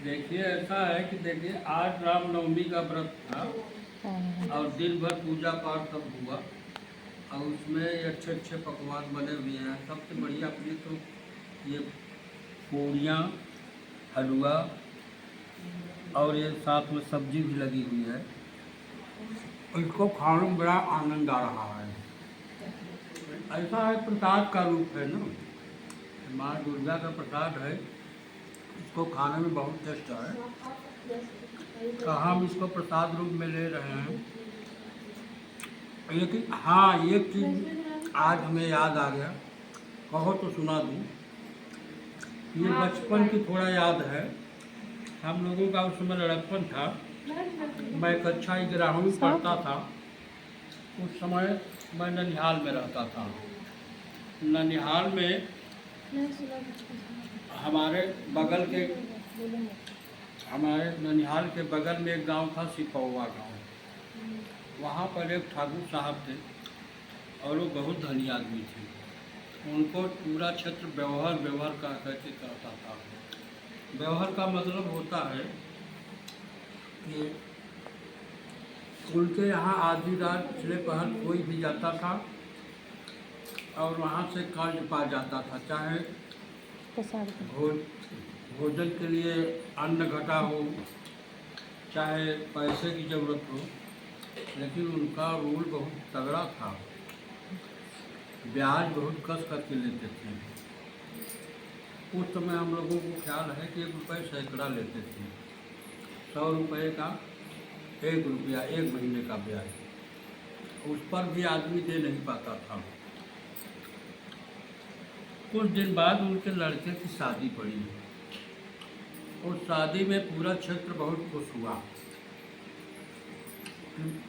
देखिए ऐसा है कि देखिए आज रामनवमी का व्रत था और दिन भर पूजा पाठ सब हुआ और उसमें अच्छे अच्छे पकवान बने हुए हैं। सबसे बढ़िया अपनी तो ये पूड़ियाँ, हलवा और ये साथ में सब्जी भी लगी हुई है। इसको खाने में बड़ा आनंद आ रहा है। ऐसा है, प्रसाद का रूप है ना, माँ दुर्गा का प्रसाद है। इसको खाने में बहुत टेस्ट है। तो हम इसको प्रसाद रूप में ले रहे हैं। लेकिन हाँ, एक चीज़ आज हमें याद आ गया, कहो तो सुना दूँ। ये बचपन की थोड़ा याद है। हम लोगों का उस समय लड़कपन था। मैं कक्षा 11वीं में पढ़ता था। उस समय मैं ननिहाल में रहता था। ननिहाल में हमारे बगल के हमारे ननिहाल के बगल में एक गांव था, सिपौवा गांव। वहाँ पर एक ठाकुर साहब थे और वो बहुत धनी आदमी थे। उनको पूरा क्षेत्र व्यवहार व्यवहार का कहते करता था। व्यवहार का मतलब होता है कि उनके यहाँ आधी रात पिछले पहर कोई भी जाता था और वहाँ से कर्ज पा जाता था, चाहे भोजन के लिए अन्न घटा हो, चाहे पैसे की ज़रूरत हो। लेकिन उनका रूल बहुत तगड़ा था। ब्याज बहुत कस करके लेते थे। उस समय हम लोगों को ख्याल है कि 1 रुपये सैकड़ा लेते थे। 100 रुपये का 1 रुपया 1 महीने का ब्याज। उस पर भी आदमी दे नहीं पाता था। कुछ दिन बाद उनके लड़के की शादी पड़ी। उस शादी में पूरा क्षेत्र बहुत खुश हुआ।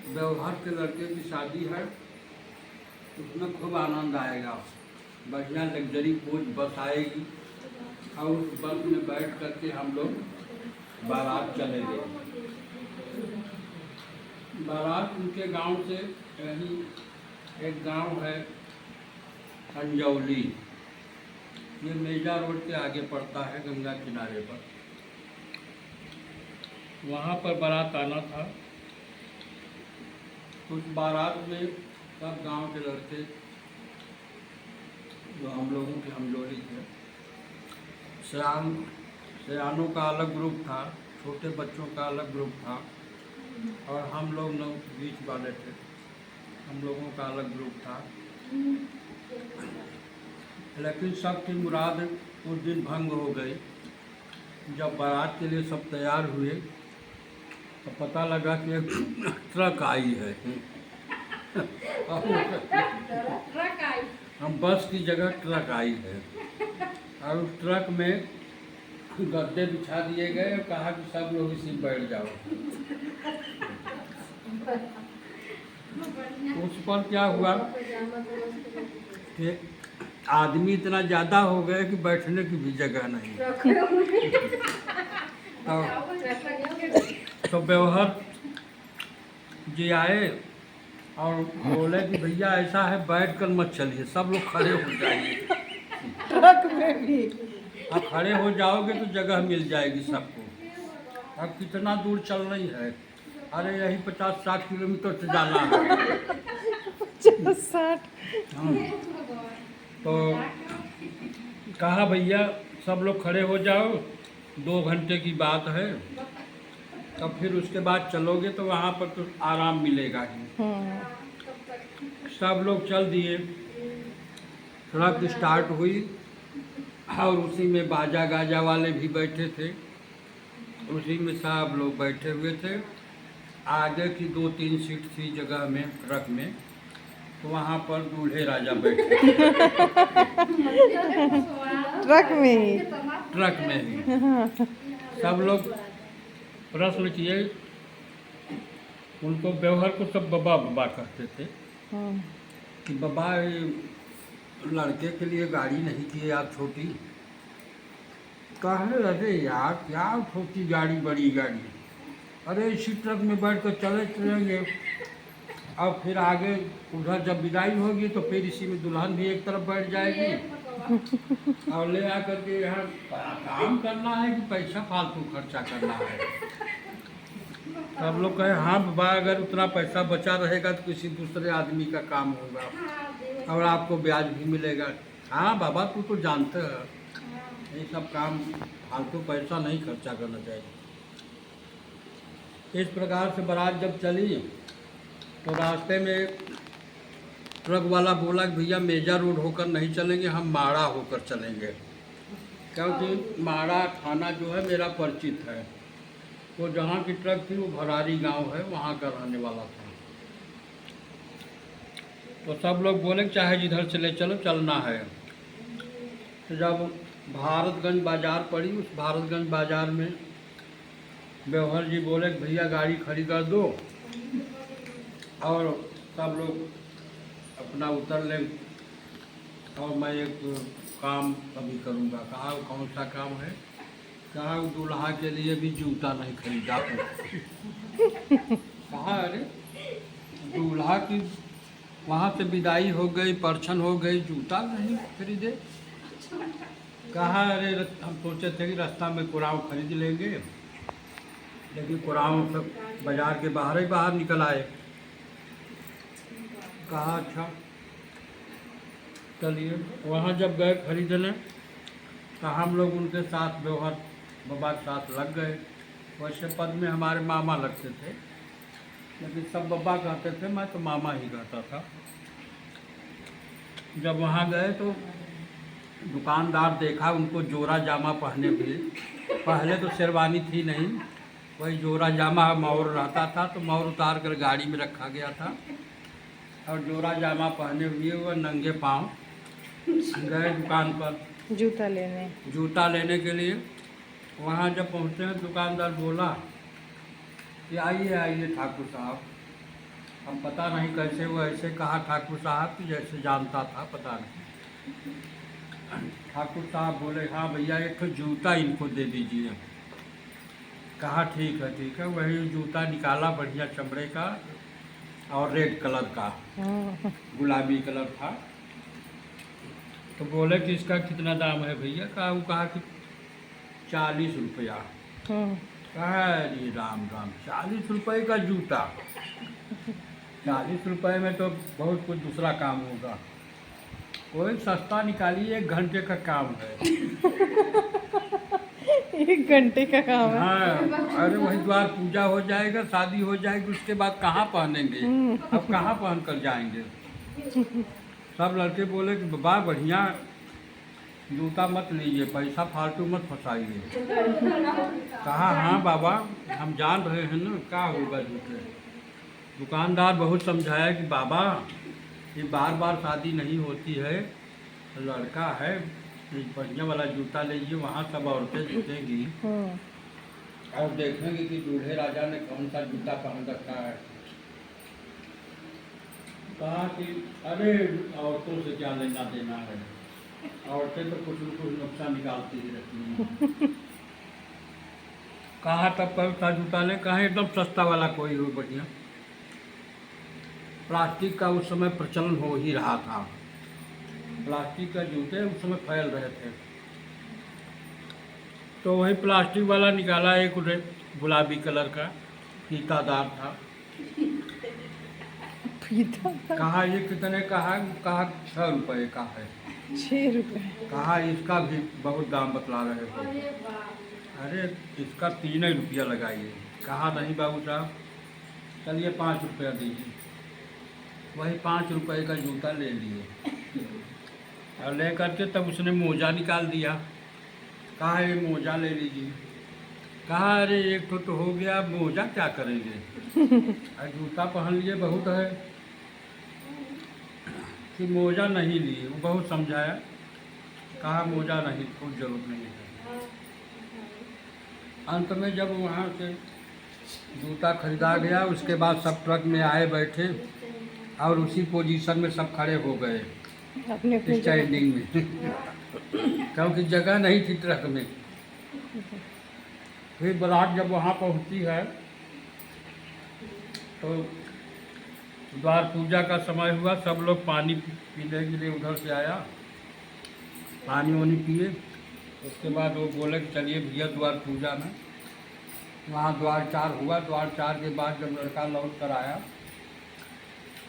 व्यवहार के लड़के की शादी है, उसमें खूब आनंद आएगा। बढ़िया लग्जरी कोच बस आएगी और उस बस में बैठ करके हम लोग बारात चलेंगे। बारात उनके गांव से यहीं एक गांव है अंजौली, ये मेजा रोड के आगे पड़ता है, गंगा किनारे पर। वहाँ पर बारात आना था। उस बारात में सब गांव के लड़के जो हम लोगों के हमजोली थे, सयानों का अलग ग्रुप था, छोटे बच्चों का अलग ग्रुप था और हम लोग बीच वाले थे, हम लोगों का अलग ग्रुप था। लेकिन सबकी मुराद उस दिन भंग हो गई। जब बारात के लिए सब तैयार हुए तो पता लगा कि एक ट्रक आई है। हम बस की जगह ट्रक आई है और उस ट्रक में गद्दे बिछा दिए गए और कहा कि सब लोग इसी में बैठ जाओ। उस पर क्या हुआ कि आदमी इतना ज़्यादा हो गए कि बैठने की भी जगह नहीं। तो व्यवहार जी आए और बोले कि भैया ऐसा है, बैठ कर मत चलिए, सब लोग खड़े हो जाइए। ट्रक में भी आप खड़े हो जाओगे तो जगह मिल जाएगी सबको। अब कितना दूर चल रही है? अरे यही 50-60 किलोमीटर से जाना है। 50-60। तो कहा भैया सब लोग खड़े हो जाओ, 2 घंटे की बात है, तब फिर उसके बाद चलोगे तो वहाँ पर तो आराम मिलेगा ही। सब लोग चल दिए। ट्रक स्टार्ट हुई और उसी में बाजा गाजा वाले भी बैठे थे, उसी में सब लोग बैठे हुए थे। आगे की 2-3 सीट थी जगह में ट्रक में, तो वहाँ पर दूल्हे राजा बैठे। ट्रक में ही ट्रक में ही सब लोग प्रश्न किए। उनको व्यवहार को सब बाबा बाबा कहते थे कि बाबा ये लड़के के लिए गाड़ी नहीं की आप छोटी? कहने लगे यार क्या छोटी गाड़ी बड़ी गाड़ी, अरे इसी ट्रक में बैठ कर चलेंगे और फिर आगे उधर जब विदाई होगी तो फिर इसी में दुल्हन भी एक तरफ बैठ जाएगी और ले आकर के यहाँ काम करना है कि पैसा फालतू खर्चा करना है। सब लोग कहे हाँ बाबा, अगर उतना पैसा बचा रहेगा तो किसी दूसरे आदमी का काम होगा और आपको ब्याज भी मिलेगा। हाँ बाबा, तू तो जानते है ये सब काम फालतू पैसा नहीं खर्चा करना चाहिए। इस प्रकार से बारात जब चली तो रास्ते में ट्रक वाला बोला कि भैया मेजा रोड होकर नहीं चलेंगे, हम माड़ा होकर चलेंगे, क्योंकि माड़ा थाना जो है मेरा परिचित है। वो जहाँ की ट्रक थी वो भरारी गांव है, वहाँ का रहने वाला था। तो सब लोग बोले कि चाहे जिधर चले चलो, चलना है। तो जब भारतगंज बाज़ार पड़ी, उस भारतगंज बाज़ार में व्यवहार जी बोले कि भैया गाड़ी खड़ी कर दो और सब लोग अपना उतर लें और मैं एक काम अभी करूँगा। कहा कौन सा काम है? कहा दूल्हा के लिए भी जूता नहीं खरीदा। कहा अरे दूल्हा की वहाँ से विदाई हो गई, परछन हो गई, जूता नहीं खरीदे। कहा अरे हम सोचे थे कि रास्ता में कुराव खरीद लेंगे, लेकिन कुराव सब बाजार के बाहर ही बाहर निकल आए। कहा अच्छा चलिए। वहाँ जब गए खरीदने तो हम लोग उनके साथ व्यवहार बाबा के साथ लग गए। वैसे पद में हमारे मामा लगते थे, लेकिन सब बाबा कहते थे, मैं तो मामा ही कहता था। जब वहाँ गए तो दुकानदार देखा उनको जोरा जामा पहने हुए। पहले तो शेरवानी थी नहीं, वही जोरा जामा मौर रहता था, तो मौर उतार कर गाड़ी में रखा गया था और जोरा जामा पहने हुए वह नंगे पाँव गए दुकान पर जूता लेने के लिए। वहाँ जब पहुँचे हैं दुकानदार बोला कि आइए आइए ठाकुर साहब। अब पता नहीं कैसे वो ऐसे कहा ठाकुर साहब कि जैसे जानता था, पता नहीं। ठाकुर साहब बोले हाँ भैया एक तो जूता इनको दे दीजिए। कहा ठीक है। वही जूता निकाला, बढ़िया चमड़े का और रेड कलर का, गुलाबी कलर था। तो बोले कि इसका कितना दाम है भैया? कहा वो कहा कि 40 रुपया। कहा अरे राम राम, 40 रुपये का जूता? 40 रुपये में तो बहुत कुछ दूसरा काम होगा, कोई सस्ता निकालिए, 1 घंटे का काम है। 1 घंटे का काम है। हाँ, अरे वही द्वार पूजा हो जाएगा, शादी हो जाएगी, उसके बाद कहाँ पहनेंगे? अब कहाँ पहन कर जाएंगे? सब लड़के बोले कि बाबा बढ़िया जूता मत लीजिए, पैसा फालतू मत फंसाइए। कहा हाँ बाबा हम जान रहे हैं ना, क्या होगा जूते। दुकानदार बहुत समझाया कि बाबा ये बार बार शादी नहीं होती है, लड़का है, बढ़िया वाला जूता लीजिए, वहाँ सब औरतें जुटेंगी और देखेंगे कि दूल्हे राजा ने कौन सा जूता पहन रखा है। कहा कि अरे औरतों से क्या लेना देना है, औरतें तो कुछ न कुछ नुकसान निकालती ही रहती हैं। कहा तब कौन सा जूता ले? कहा एकदम सस्ता वाला कोई हो बढ़िया। प्लास्टिक का उस समय प्रचलन हो ही रहा था, प्लास्टिक का जूते उस समय फैल रहे थे। तो वही प्लास्टिक वाला निकाला, एक गुलाबी कलर का फीतादार था। कहा ये कितने का है? कहा 6 रुपये का है। 6 रुपये? कहा इसका भी बहुत दाम बतला रहे हो। अरे इसका 3 ही रुपया लगाइए। कहा नहीं बाबू साहब, चलिए 5 रुपया दीजिए। वही 5 रुपये का जूता ले लिए और ले करके तब उसने मोजा निकाल दिया। कहा ये मोजा ले लीजिए। कहा अरे एक तो हो गया, मोजा क्या करेंगे? और जूता पहन लिए बहुत है कि मोजा नहीं लिए। वो बहुत समझाया, कहा मोजा नहीं, कोई जरूरत नहीं है। अंत में जब वहाँ से जूता खरीदा गया, उसके बाद सब ट्रक में आए बैठे और उसी पोजीशन में सब खड़े हो गए अपने स्टैंडिंग में क्योंकि जगह नहीं थी ट्रक में। फिर बारात जब वहाँ पहुँची है तो द्वार पूजा का समय हुआ, सब लोग पानी पीने के लिए उधर से आया। पानी वानी पिए। उसके बाद वो बोले कि चलिए भैया द्वार पूजा में। वहाँ द्वार 4 हुआ। द्वार 4 के बाद जब लड़का लौट कर आया,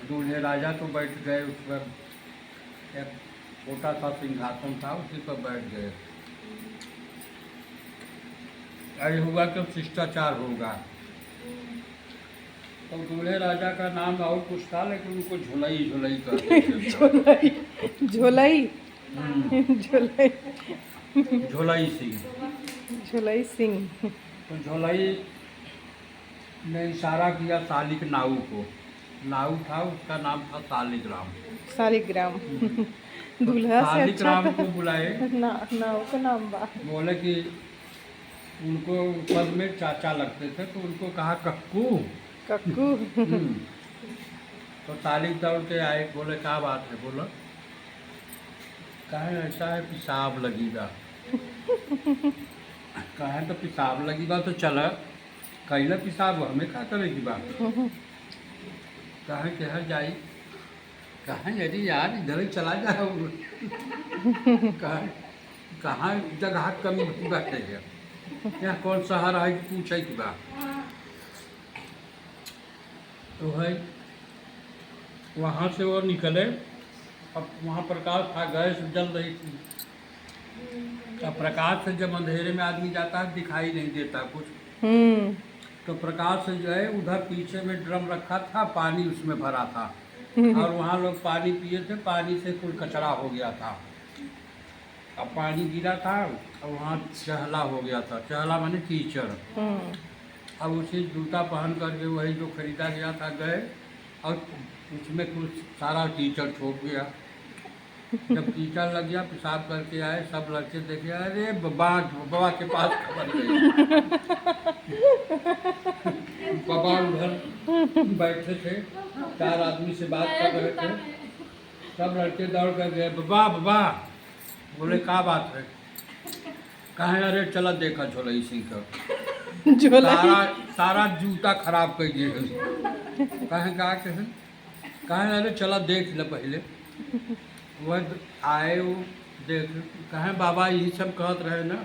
दूल्हे राजा तो बैठ गए उस पर, एक छोटा सा सिंहासन था, उसी पर बैठ गए। अरे हुआ कि शिष्टाचार होगा। तो दूल्हे राजा का नाम और कुछ था, लेकिन उनको झोलई झोलई करते थे। झोलाई झोलाई हम्म, झोलाई झोलई सिंह। झोलाई सिंह। तो झोलई ने इशारा किया सालिक नाऊ को। नाऊ था, उसका नाम था सालिग्राम। सालिग्राम। दूल्हा से अच्छा सालिग्राम को था। बुलाए। नाव का नाम बा। बोले कि उनको पद में चाचा लगते थे, तो उनको कहा कक्कू। कक्कू। हम्म। तो सालिक दौड़ के आए, बोले क्या बात है? बोलो कहे ऐसा है पेशाब लगेगा। कहे तो पेशाब लगेगा तो चल कैला पेशाब हमें क्या करेगी बात। कहे कि हर जाई। कहे यदि यार इधर ही चला जाओ। कहे कहाँ जगह कमी बैठे है, यहाँ कौन शहर है कि पूछे की बात। तो है वहाँ से वो निकले। अब वहाँ प्रकाश था, गैस जल रही थी। अब प्रकाश से जब अंधेरे में आदमी जाता है दिखाई नहीं देता कुछ। तो प्रकाश से जो है उधर पीछे में ड्रम रखा था, पानी उसमें भरा था, और वहाँ लोग पानी पिए थे। पानी से कुल कचरा हो गया था। अब पानी गिरा था और वहाँ चहला हो गया था। चहला माने कीचड़। अब उसी जूता पहन करके वही जो खरीदा गया था गए, और उसमें कुछ सारा कीचड़ छोप गया। जब कीचड़ लग गया, पेशाब करके आए, सब लड़के देखे, अरे बाबा के पास खबर गई। बाबा उधर बैठे थे, 4 आदमी से बात कर रहे थे। सब लड़के दौड़ कर गए, बाबा बाबा। बोले क्या बात है? कहे अरे चला देखा झोलई सिंह का सारा जूता खराब कर दिए। कहे कहे अरे चला देख ले पहले। वह आए, वो देख। कहे बाबा यही सब कहत रहे ना,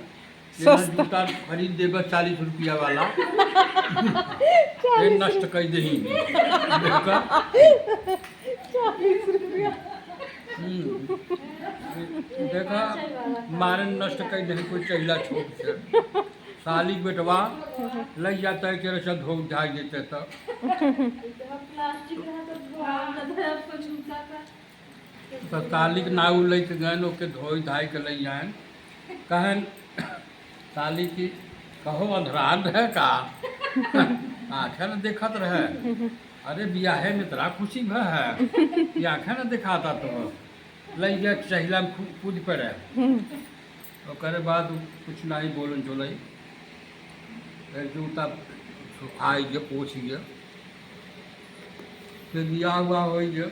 ये जूता खरीद देगा 40 रुपया वाला। ये नष्ट कर दही। देखा मारे नष्ट कर दही कोई चहिला छोट से। साली बेटवा लग जाता है कि रसा धो धा देते तो। तो सालिक नाव लेके गए, ओके धोई धाई के ले जाए। कहन साली की कहो अंधराध है का? आँखें न देखत रहे। अरे बियाहे में तरा खुशी भ है, ये आँखें न दिखाता तो ले गया चहिला में कूद पड़े। तो करे बाद कुछ नहीं बोलन चले। फिर जूता सुखाई गया, पोछ गया। फिर बियाह हुआ हो गया।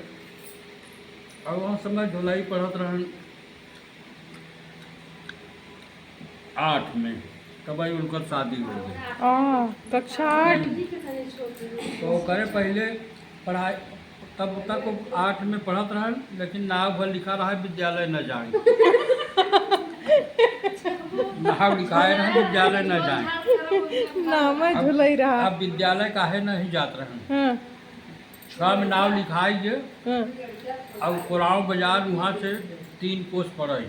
और वहाँ समय ढोलाई पढ़त रहन 8 में, तब ही उनकर शादी हो गई। कक्षा 8। तो करे पहले पढ़ाई, तब तक 8 में पढ़त रहन, लेकिन नाव भर लिखा रहा विद्यालय न जाए। नाव लिखाए रहे विद्यालय न जाए। नाम झुलई रहा। अब विद्यालय काहे नहीं जात रहन। 6 में नाव लिखाई जे, और कोराव बाजार वहाँ से 3 कोस पड़े।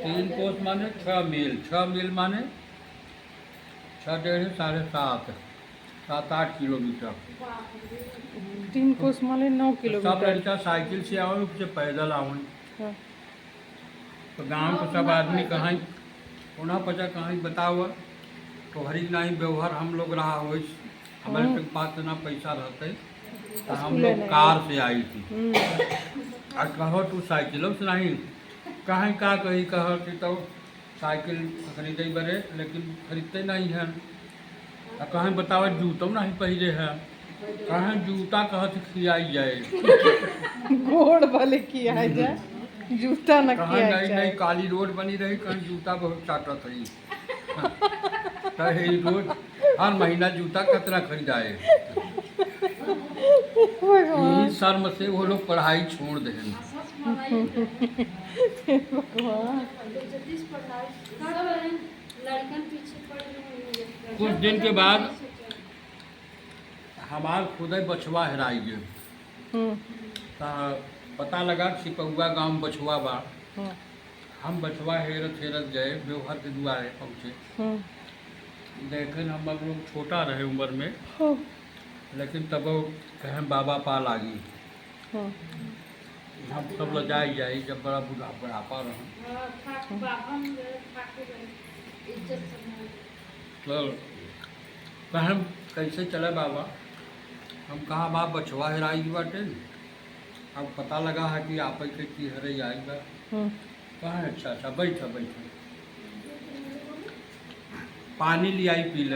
3 कोस माने 6 मील। 6 मील माने 6 डेढ़ 7.5 7-8 किलोमीटर। 3 कोस माने 9 सब किलोमीटर। लड़का साइकिल से आवन, से पैदल आवन। तो गांव के सब आदमी कहीं उन्हें पचा कहीं बताओ तो हरी नहीं व्यवहार हम लोग रहा हो। हमारे के पास इतना पैसा रहते तो हम लोग कार से आई थी। और कहो तू साइकिलों से नहीं, कहीं का कही कहो कि तो साइकिल खरीदे बड़े, लेकिन खरीदते नहीं हैं। और कहीं बताओ जूतों नहीं पहले है, कहीं जूता कहत खियाई जाए। गोड़ वाले किया जाए, जूता न कहीं किया नई जाए। नई काली रोड बनी रही, कहीं जूता बहुत चाटत रही। तो ये रोज हर महीना जूता कतरा खरीदाए। यही शर्म से वो लोग पढ़ाई छोड़ दें। भगवान। कुछ दिन के बाद हमार खुद बछवा हेराई गए। पता लगा सिपहुआ गांव में बछवा बा। हम बछवा हेरत हेरत गए, व्यवहार के दुआरे पहुँचे। देखें हम लोग छोटा रहे उम्र में, लेकिन तब कहें बाबा पाल आ गई। हम सब लजाई जाई जब बड़ा बुढ़ापा रहा तो कहें कैसे चले बाबा। हम कहा बाप बछवा हेराई बाटे, अब पता लगा है कि आप के की हरे आई बा। कहा अच्छा अच्छा बैठा बैठा, पानी ले आई पी ले।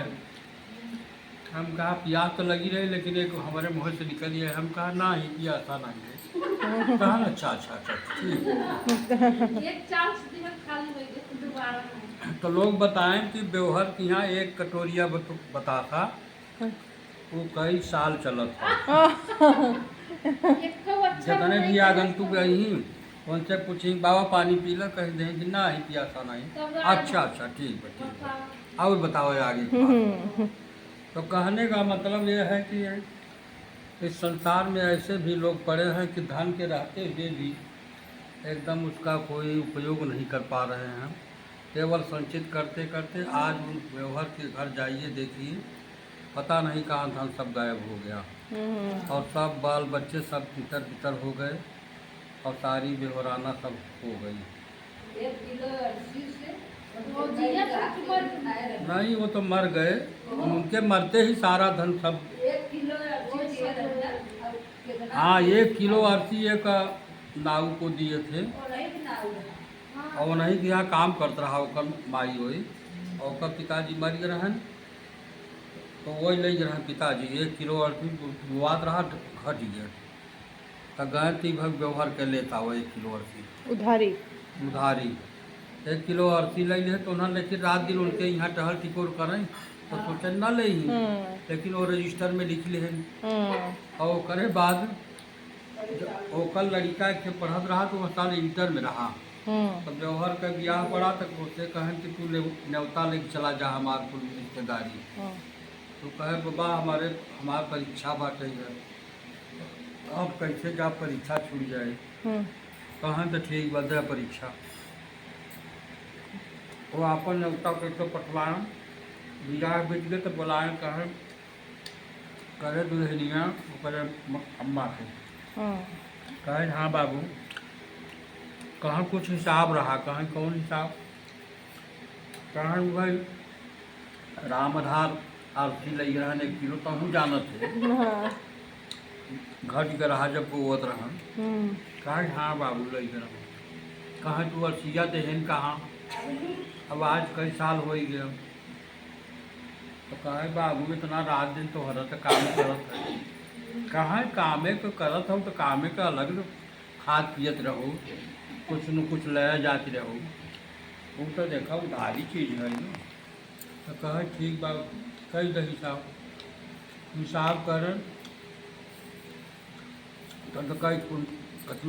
हम कहा प्यास तो लगी रही, लेकिन एक हमारे मुँह से निकल गया। हम कहा ना ही प्यासा नहीं है। कहा अच्छा अच्छा अच्छा ठीक। तो लोग बताएं कि व्यवहार के यहाँ एक कटोरिया बता था, वो कई साल चला था। जितने भी आगंतुक गई उनसे पूछी बाबा पानी पी ला, कह दें कि ना ही प्यासा नहीं। अच्छा अच्छा ठीक है ठीक है, और बताओ आगे। तो कहने का मतलब ये है कि इस संसार में ऐसे भी लोग पड़े हैं कि धन के रहते हुए भी एकदम उसका कोई उपयोग नहीं कर पा रहे हैं। केवल संचित करते करते आज उन व्यवहार के घर जाइए, देखिए पता नहीं कहाँ धन सब गायब हो गया, और सब बाल बच्चे सब तितर बितर हो गए, और सारी व्यवहाराना सब हो गई। नहीं वो तो मर गए, उनके मरते ही सारा धन सब। हाँ 1 किलो अरसी एक नाऊ को दिए थे, और नहीं कि यहाँ काम करता रहा ओकर माई होई, और ओकर पिताजी मर गए रहन, तो वही ले रहन पिताजी 1 किलो अरसी बुआत रहा घट गया। तो गए थी भग व्यवहार के लेता वो 1 किलो अरसी उधारी 1 किलो अरसी ले ले, तो उन्होंने लेकिन रात दिन उनके यहाँ टहल टिकोर करें तो सोचे न ले, लेकिन वो रजिस्टर में लिख ले। और करे बाद ओकर लड़का के पढ़त रहा तो वह साल इंटर में रहा। तब व्यवहार का ब्याह पड़ा तक उससे कहें कि तू न्योता लेके चला जा हमारे कुल रिश्तेदारी। तो कहे बाबा हमारे परीक्षा बाटे है, अब कैसे जा परीक्षा छूट जाए। कहें तो ठीक बद है परीक्षा। वो अपन न्योता कैसे पटवाएं, बियाह बीत गए तो बुलाएं, करे दुल्हनिया करे अम्मा के। कहे हाँ बाबू, कहाँ कुछ हिसाब रहा। कहें कौन हिसाब। कहें भाई राम आधार आरती लग रहा 1 किलो, तो हम जानत है घट के रहा जब बोवत रहा। कहे हाँ बाबू लग रहा। कहें तू अर्सिया देहन कहाँ, अब आज कई साल हो गया। तो कहे बाबू इतना रात दिन तो हरत काम करत है। कहाँ कामे को करत हो तो कामे का अलग खाद पियत रहो, कुछ न कुछ ले जाती रहो। वो तो देखा उधारी चीज़ है ना। तो कहे ठीक बाबू कई दही हिसाब कर। तो कई कितना